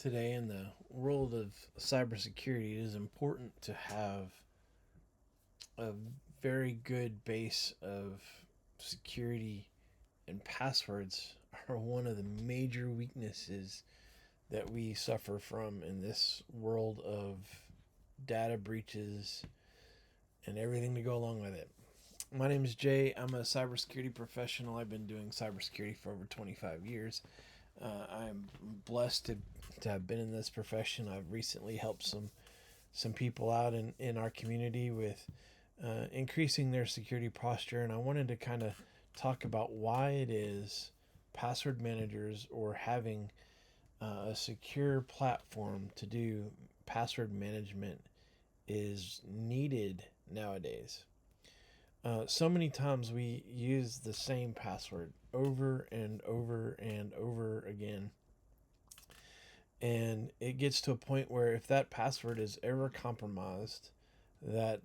Today, in the world of cybersecurity, it is important to have a very good base of security, and passwords are one of the major weaknesses that we suffer from in this world of data breaches and everything to go along with it. My name is Jay. I'm a cybersecurity professional. I've been doing cybersecurity for over 25 years. I'm blessed to have been in this profession. I've recently helped some people out in our community with increasing their security posture, and I wanted to kind of talk about why it is password managers or having a secure platform to do password management is needed nowadays. So many times we use the same password over and over and over again. And it gets to a point where if that password is ever compromised, that,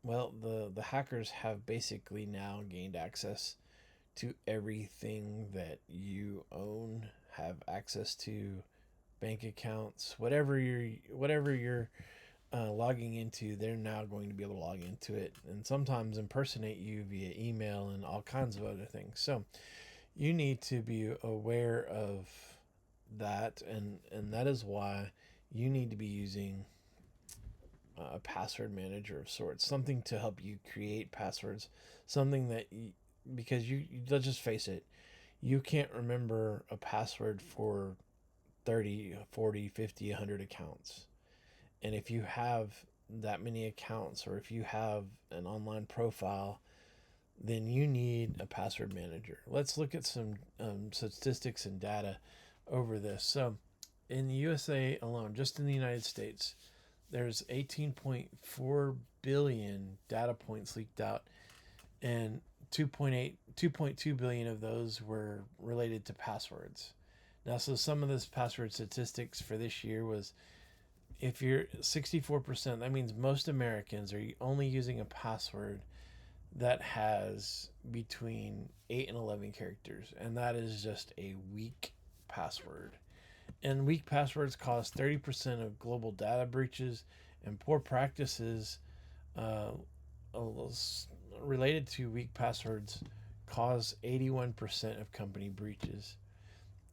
well, the hackers have basically now gained access to everything that you own, have access to bank accounts, whatever you're logging into, they're now going to be able to log into it and sometimes impersonate you via email and all kinds of other things. So you need to be aware of that, and that is why you need to be using a password manager of sorts, something to help you create passwords, something that because let's just face it, you can't remember a password for 30, 40, 50, 100 accounts. And if you have that many accounts, or if you have an online profile, then you need a password manager. Let's look at some statistics and data over this. So, in the USA alone, just in the United States, there's 18.4 billion data points leaked out, and 2.2 billion of those were related to passwords. Now, so some of this password statistics for this year was, if you're 64%, that means most Americans are only using a password that has between 8 and 11 characters, and that is just a weak password. And weak passwords cause 30% of global data breaches, and poor practices uh, related to weak passwords cause 81% of company breaches.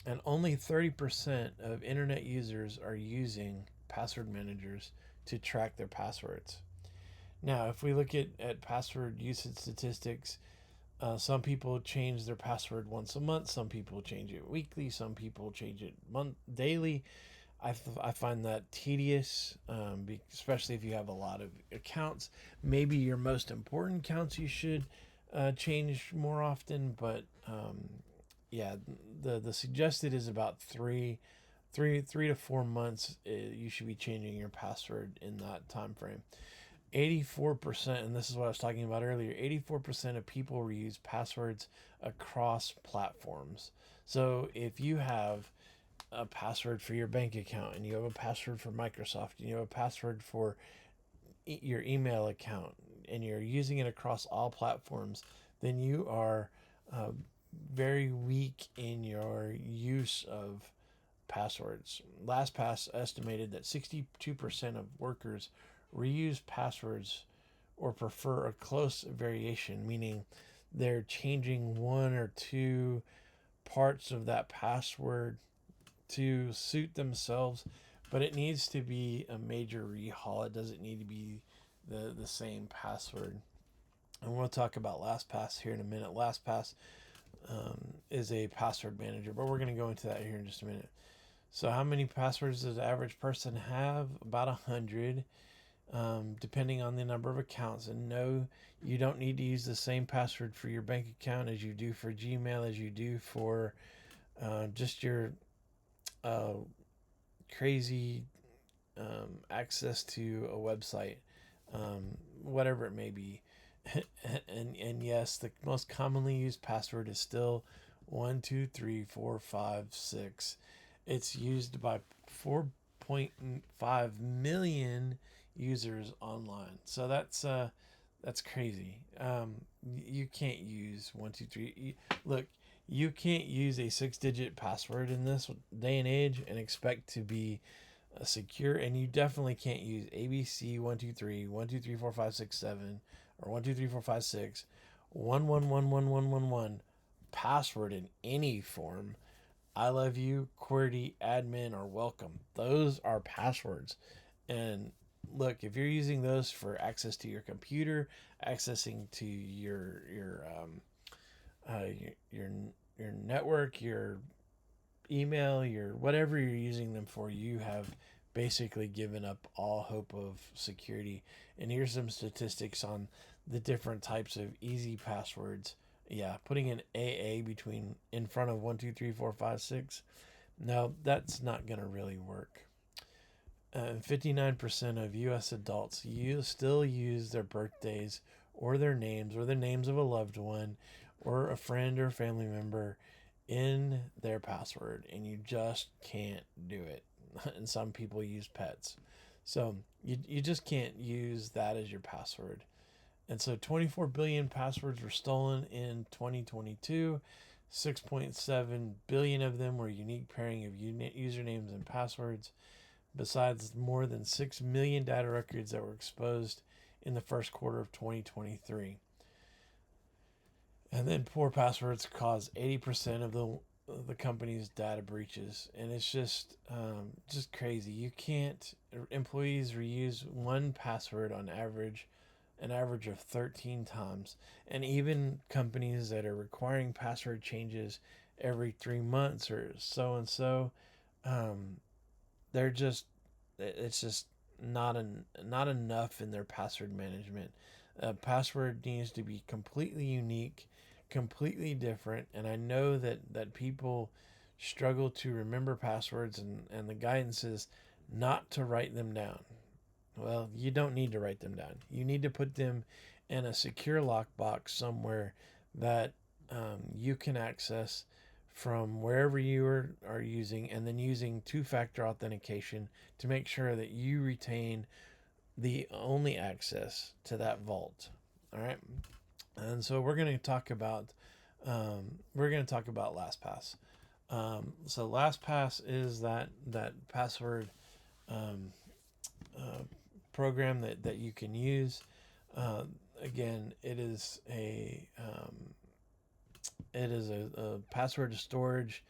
And only 30% of internet users are using password managers to track their passwords. Now, if we look at password usage statistics, some people change their password once a month, some people change it weekly, some people change it daily. I find that tedious, especially if you have a lot of accounts. Maybe your most important accounts you should change more often, but yeah, the suggested is about three to 4 months. You should be changing your password in that time frame. 84%, and this is what I was talking about earlier, 84% of people reuse passwords across platforms. So if you have a password for your bank account, and you have a password for Microsoft, and you have a password for your email account, and you're using it across all platforms, then you are very weak in your use of passwords. LastPass estimated that 62% of workers reuse passwords or prefer a close variation, meaning they're changing one or two parts of that password to suit themselves, but it needs to be a major rehaul. It doesn't need to be the same password. And we'll talk about LastPass here in a minute. LastPass is a password manager, but we're going to go into that here in just a minute. So how many passwords does the average person have? About 100, depending on the number of accounts. And no, you don't need to use the same password for your bank account as you do for Gmail, as you do for just your crazy access to a website, whatever it may be. and yes, the most commonly used password is still 12345 6. It's used by 4.5 million users online. So that's crazy. You can't use 123. Look, You can't use a 6-digit password in this day and age and expect to be secure, and you definitely can't use ABC 123 123 4 5 6 7 or 123 4 5 6 1111111 password in any form. I love you, QWERTY, admin, or welcome. Those are passwords. And look, if you're using those for access to your computer, accessing to uh, your your network, your email, your whatever you're using them for, you have basically given up all hope of security. And here's some statistics on the different types of easy passwords. Yeah, putting an AA between in front of 123 4 5 6. No, that's not gonna really work. 59% of U.S. adults still use their birthdays or their names or the names of a loved one or a friend or family member in their password, and you just can't do it. And some people use pets. So you just can't use that as your password. And so 24 billion passwords were stolen in 2022. 6.7 billion of them were unique pairing of usernames and passwords, besides more than 6 million data records that were exposed in the first quarter of 2023. And then poor passwords cause 80% of the company's data breaches, and it's just crazy. You can't employees reuse one password on average, an average of 13 times, and even companies that are requiring password changes every 3 months or so and so, they're just it's just not enough in their password management. A password needs to be completely unique, completely different, and I know that people struggle to remember passwords, and the guidance is not to write them down. Well, you don't need to write them down. You need to put them in a secure lockbox somewhere that you can access from wherever you are using, and then using two-factor authentication to make sure that you retain the only access to that vault. All right, and so we're going to talk about LastPass. So LastPass is that password um, uh, program that you can use. Uh, Again, it is a password storage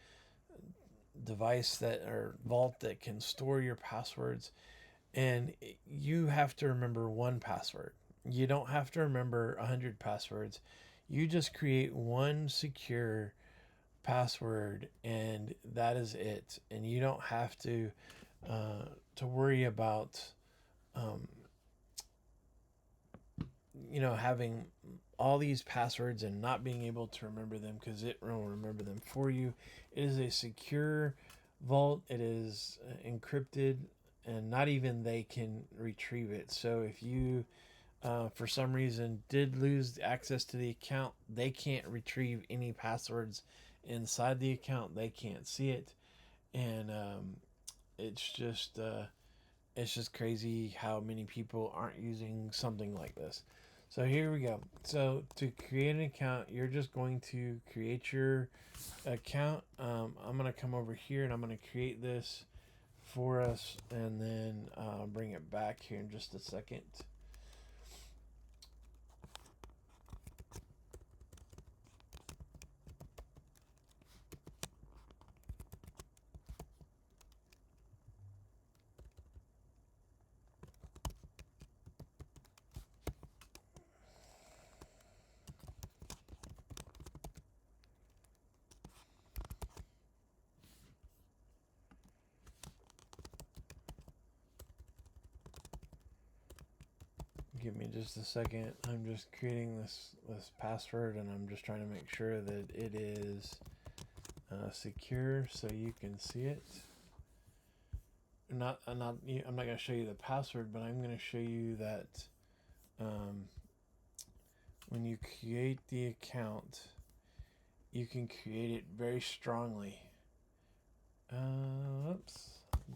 device that or vault that can store your passwords, and you have to remember one password. You don't have to remember 100 passwords. You just create one secure password, and that is it. And you don't have to worry about um, having all these passwords and not being able to remember them, because it will remember them for you. It is a secure vault. It is encrypted, and not even they can retrieve it. So if you for some reason did lose access to the account, they can't retrieve any passwords inside the account. They can't see it. And it's just it's just crazy how many people aren't using something like this. So here we go. So to create an account, you're just going to create your account. I'm going to come over here and I'm going to create this for us, and then bring it back here in just a second. Give me just a second. I'm just creating this password, and I'm just trying to make sure that it is secure so you can see it. I'm not going to show you the password, but I'm going to show you that um, when you create the account, you can create it very strongly. Oops,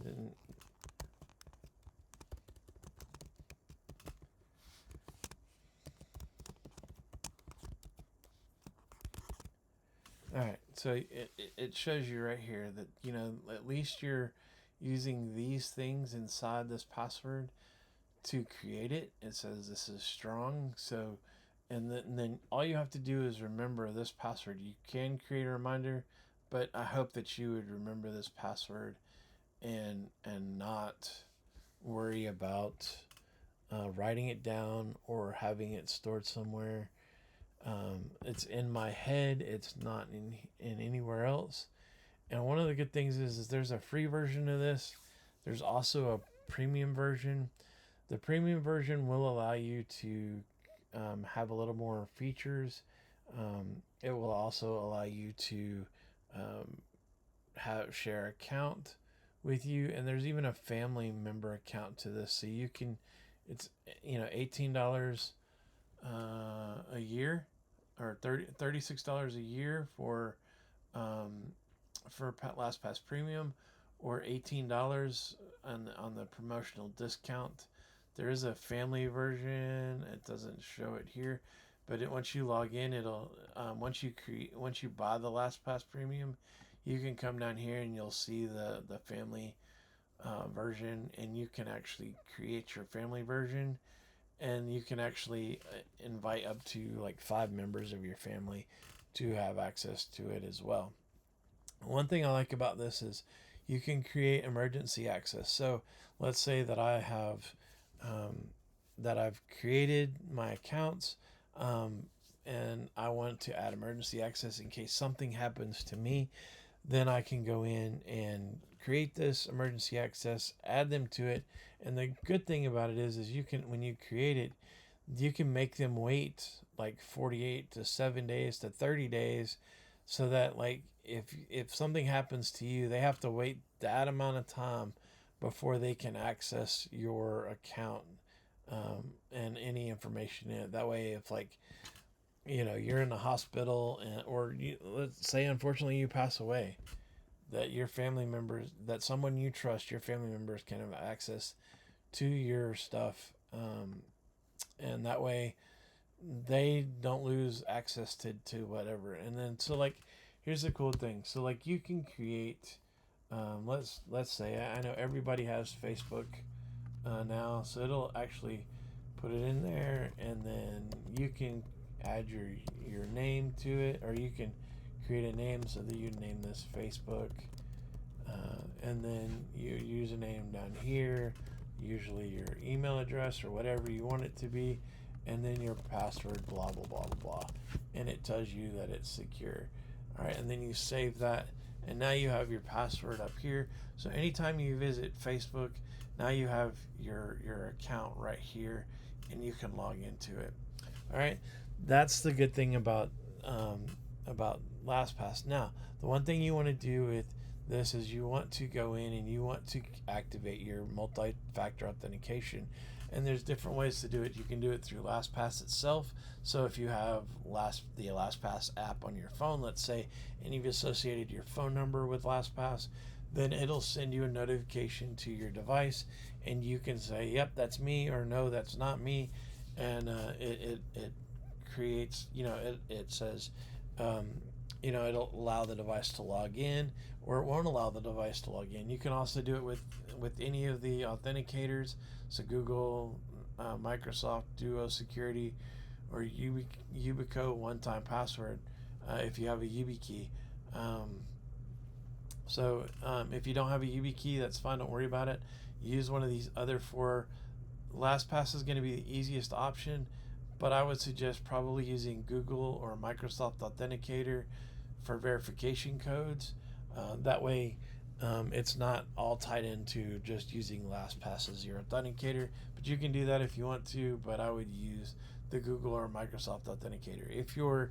didn't. All right, So it shows you right here that, at least you're using these things inside this password to create it. It says this is strong. So, and then all you have to do is remember this password. You can create a reminder, but I hope that you would remember this password and not worry about writing it down or having it stored somewhere. It's in my head. It's not in anywhere else. And one of the good things is there's a free version of this. There's also a premium version. The premium version will allow you to have a little more features. It will also allow you to share account with you, and there's even a family member account to this. So you can, it's $18 a year, or $36 a year for LastPass Premium, or $18 on the promotional discount. There is a family version. It doesn't show it here, but once you log in, it'll once you buy the LastPass Premium, you can come down here and you'll see the family version, and you can actually create your family version, and you can actually invite up to like 5 members of your family to have access to it as well. One thing I like about this is you can create emergency access. So let's say that I've created my accounts, and I want to add emergency access in case something happens to me. Then I can go in and create this emergency access, add them to it. And the good thing about it is you can, when you create it, you can make them wait like 48 to 7 days to 30 days, so that like if something happens to you, they have to wait that amount of time before they can access your account, and any information in it. That way, if like you're in the hospital, or let's say unfortunately you pass away, that your family members, that someone you trust, your family members can have access to your stuff, and that way they don't lose access to whatever. And then so like here's the cool thing. So like you can create, let's say I know everybody has Facebook now, so it'll actually put it in there, and then you can add your name to it, or you can create a name so that you name this Facebook, and then your username down here, usually your email address or whatever you want it to be, and then your password, blah blah blah blah blah, and it tells you that it's secure. All right, and then you save that, and now you have your password up here. So anytime you visit Facebook, now you have your account right here, and you can log into it. All right, that's the good thing about LastPass. Now, the one thing you want to do with this is you want to go in and you want to activate your multi-factor authentication. And there's different ways to do it. You can do it through LastPass itself. So if you have the LastPass app on your phone, let's say, and you've associated your phone number with LastPass, then it'll send you a notification to your device, and you can say, yep, that's me, or no, that's not me. And it creates, it says, it'll allow the device to log in, or it won't allow the device to log in. You can also do it with any of the authenticators, so Google, Microsoft Duo Security, or Yubico one-time password, if you have a YubiKey. So if you don't have a YubiKey, that's fine, don't worry about it. Use one of these other 4. LastPass is going to be the easiest option, but I would suggest probably using Google or Microsoft Authenticator for verification codes. That way, it's not all tied into just using LastPass as your authenticator, but you can do that if you want to, but I would use the Google or Microsoft Authenticator. If you're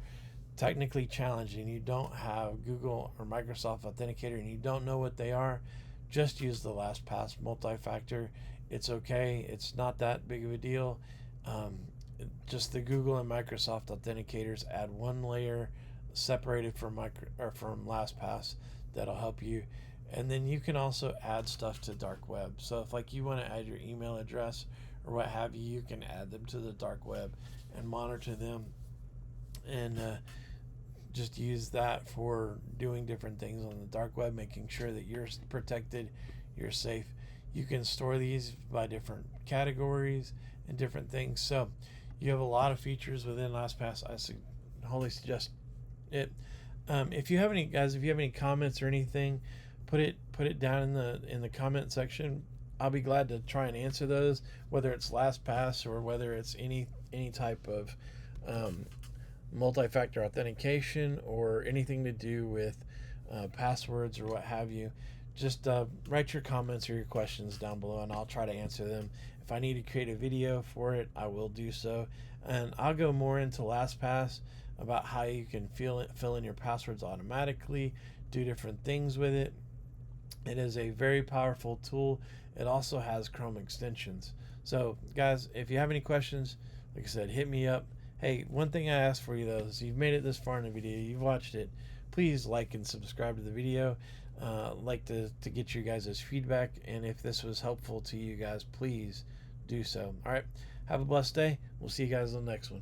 technically challenged and you don't have Google or Microsoft Authenticator and you don't know what they are, just use the LastPass multi-factor. It's okay. It's not that big of a deal. Just the Google and Microsoft authenticators add one layer separated from LastPass that'll help you. And then you can also add stuff to dark web. So if like you want to add your email address or what have you, you can add them to the dark web and monitor them. And just use that for doing different things on the dark web, making sure that you're protected, you're safe. You can store these by different categories and different things. So you have a lot of features within LastPass. I wholly suggest it. If you have any comments or anything, put it down in the comment section. I'll be glad to try and answer those, whether it's LastPass or whether it's any type of multi-factor authentication or anything to do with passwords or what have you. Just write your comments or your questions down below, and I'll try to answer them. If I need to create a video for it, I will do so, and I'll go more into LastPass about how you can fill in your passwords automatically, do different things with it. It is a very powerful tool. It also has Chrome extensions. So guys, if you have any questions, like I said, hit me up. Hey, one thing I ask for you though is you've made it this far in the video, you've watched it, please like and subscribe to the video. Like to get you guys' feedback, and if this was helpful to you guys, please do so. All right, have a blessed day. We'll see you guys on the next one.